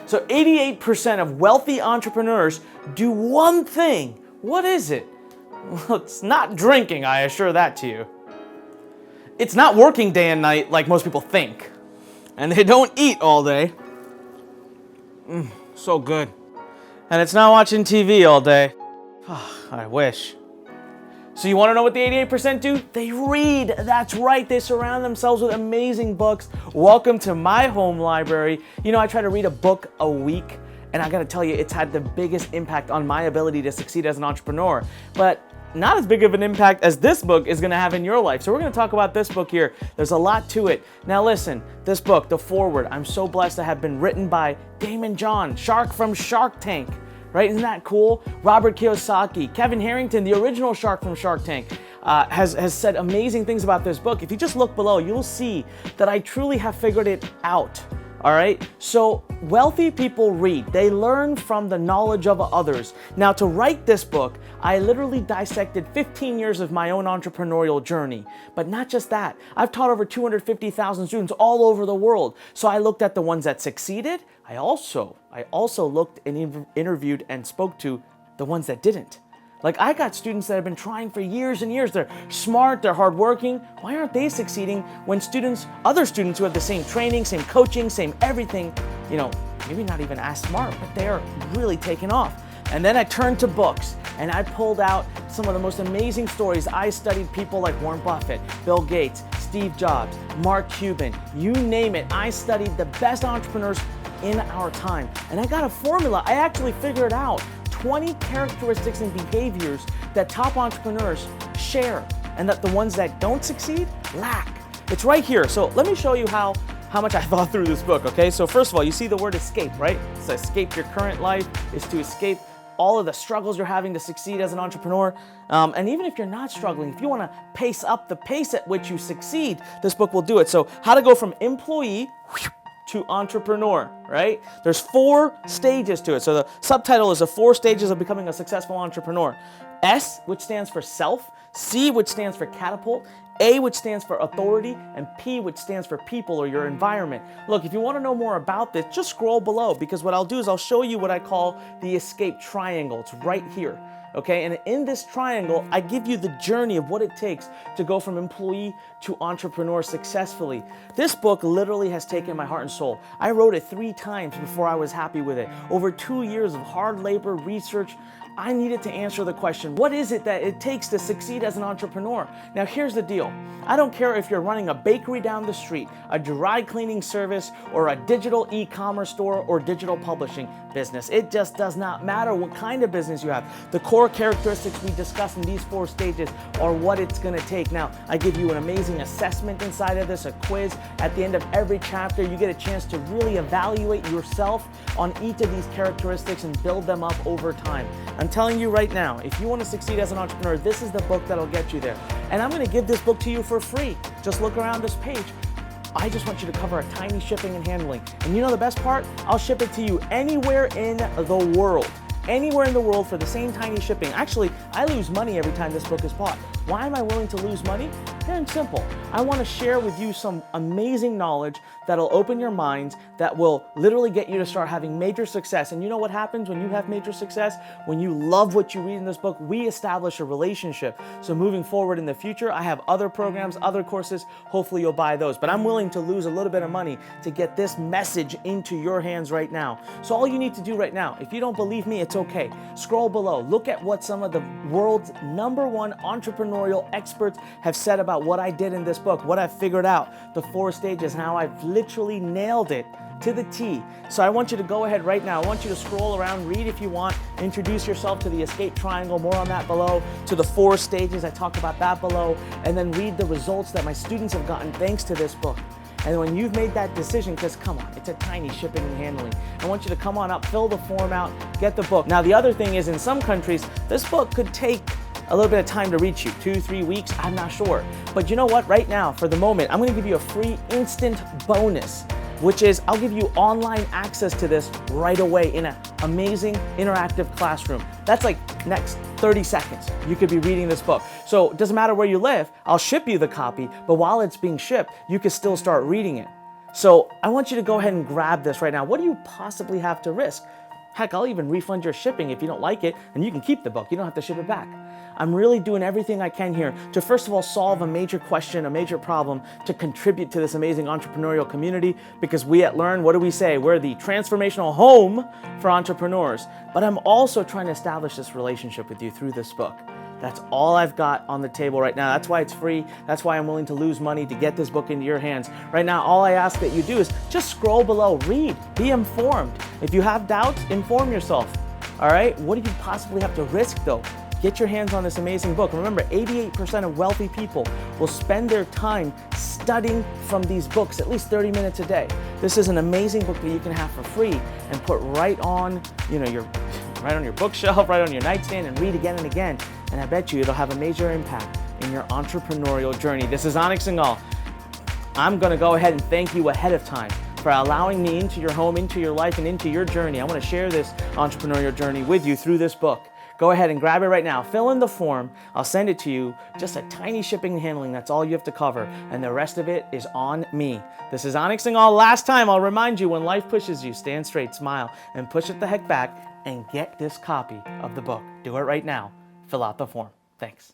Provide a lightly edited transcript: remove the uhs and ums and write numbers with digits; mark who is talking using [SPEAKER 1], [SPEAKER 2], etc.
[SPEAKER 1] So 88% of wealthy entrepreneurs do one thing. What is it? Well, it's not drinking, I assure that to you. It's not working day and night like most people think. And they don't eat all day. So good. And it's not watching TV all day. I wish. So you want to know what the 88% do? They read. That's right. They surround themselves with amazing books. Welcome to my home library. You know, I try to read a book a week, and I got to tell you, it's had the biggest impact on my ability to succeed as an entrepreneur. But not as big of an impact as this book is going to have in your life. So we're going to talk about this book here. There's a lot to it. Now listen, this book, the foreword, I'm so blessed to have been written by Damon John, Shark from Shark Tank. Right? Isn't that cool? Robert Kiyosaki, Kevin Harrington, the original shark from Shark Tank, has said amazing things about this book. If you just look below, you'll see that I truly have figured it out. All right? So wealthy people read. They learn from the knowledge of others. Now, to write this book, I literally dissected 15 years of my own entrepreneurial journey. But not just that. I've taught over 250,000 students all over the world. So I looked at the ones that succeeded. I also looked and interviewed and spoke to the ones that didn't. Like, I got students that have been trying for years and years. They're smart, they're hardworking. Why aren't they succeeding when other students who have the same training, same coaching, same everything, you know, maybe not even as smart, but they are really taking off. And then I turned to books and I pulled out some of the most amazing stories. I studied people like Warren Buffett, Bill Gates, Steve Jobs, Mark Cuban, you name it. I studied the best entrepreneurs in our time. And I got a formula. I actually figured out 20 characteristics and behaviors that top entrepreneurs share and that the ones that don't succeed lack. It's right here. So let me show you how much I thought through this book, okay? So first of all, you see the word escape, right? It's to escape your current life, is to escape all of the struggles you're having to succeed as an entrepreneur. And even if you're not struggling, if you want to pace up the pace at which you succeed, this book will do it. So how to go from employee to entrepreneur, right? There's 4 stages to it. So the subtitle is the 4 stages of becoming a successful entrepreneur. S, which stands for self, C, which stands for catapult, A, which stands for authority, and P, which stands for people or your environment. Look, if you want to know more about this, just scroll below, because what I'll do is I'll show you what I call the eSCAPE triangle. It's right here. Okay, and in this triangle, I give you the journey of what it takes to go from employee to entrepreneur successfully. This book literally has taken my heart and soul. I wrote it 3 times before I was happy with it. Over 2 years of hard labor, research, I needed to answer the question, what is it that it takes to succeed as an entrepreneur? Now here's the deal. I don't care if you're running a bakery down the street, a dry cleaning service, or a digital e-commerce store or digital publishing business. It just does not matter what kind of business you have. The core characteristics we discuss in these 4 stages are what it's going to take. Now, I give you an amazing assessment inside of this, a quiz. At the end of every chapter, you get a chance to really evaluate yourself on each of these characteristics and build them up over time. I'm telling you right now, if you want to succeed as an entrepreneur, this is the book that'll get you there. And I'm going to give this book to you for free. Just look around this page. I just want you to cover a tiny shipping and handling. And you know the best part? I'll ship it to you anywhere in the world. Anywhere in the world for the same tiny shipping. Actually, I lose money every time this book is bought. Why am I willing to lose money? Pure and simple. I want to share with you some amazing knowledge that'll open your minds, that will literally get you to start having major success. And you know what happens when you have major success? When you love what you read in this book, we establish a relationship. So moving forward in the future, I have other programs, other courses. Hopefully you'll buy those. But I'm willing to lose a little bit of money to get this message into your hands right now. So all you need to do right now, if you don't believe me, it's okay. Scroll below. Look at what some of the world's #1 entrepreneurial experts have said about what I did in this book, what I've figured out, the 4 stages, and how I've literally nailed it to the T. So I want you to go ahead right now. I want you to scroll around, read if you want, introduce yourself to the eSCAPE triangle, more on that below, to the 4 stages, I talk about that below, and then read the results that my students have gotten thanks to this book. And when you've made that decision, because come on, it's a tiny shipping and handling, I want you to come on up, fill the form out, get the book. Now the other thing is, in some countries, this book could take a little bit of time to reach you, 2-3 weeks, I'm not sure. But you know what, right now, for the moment, I'm gonna give you a free instant bonus, which is I'll give you online access to this right away in an amazing interactive classroom. That's like next 30 seconds. You could be reading this book. So it doesn't matter where you live, I'll ship you the copy, but while it's being shipped, you can still start reading it. So I want you to go ahead and grab this right now. What do you possibly have to risk? Heck, I'll even refund your shipping if you don't like it, and you can keep the book. You don't have to ship it back. I'm really doing everything I can here to, first of all, solve a major question, a major problem, to contribute to this amazing entrepreneurial community, because we at Learn, what do we say? We're the transformational home for entrepreneurs. But I'm also trying to establish this relationship with you through this book. That's all I've got on the table right now. That's why it's free. That's why I'm willing to lose money to get this book into your hands. Right now, all I ask that you do is just scroll below, read, be informed. If you have doubts, inform yourself. All right? What do you possibly have to risk though? Get your hands on this amazing book. Remember, 88% of wealthy people will spend their time studying from these books, at least 30 minutes a day. This is an amazing book that you can have for free and put right on, right on your bookshelf, right on your nightstand, and read again and again. And I bet you it'll have a major impact in your entrepreneurial journey. This is Anik Singhal. I'm gonna go ahead and thank you ahead of time for allowing me into your home, into your life, and into your journey. I wanna share this entrepreneurial journey with you through this book. Go ahead and grab it right now. Fill in the form. I'll send it to you. Just a tiny shipping and handling. That's all you have to cover. And the rest of it is on me. This is Anik Singhal. Last time, I'll remind you, when life pushes you, stand straight, smile, and push it the heck back, and get this copy of the book. Do it right now. Fill out the form. Thanks.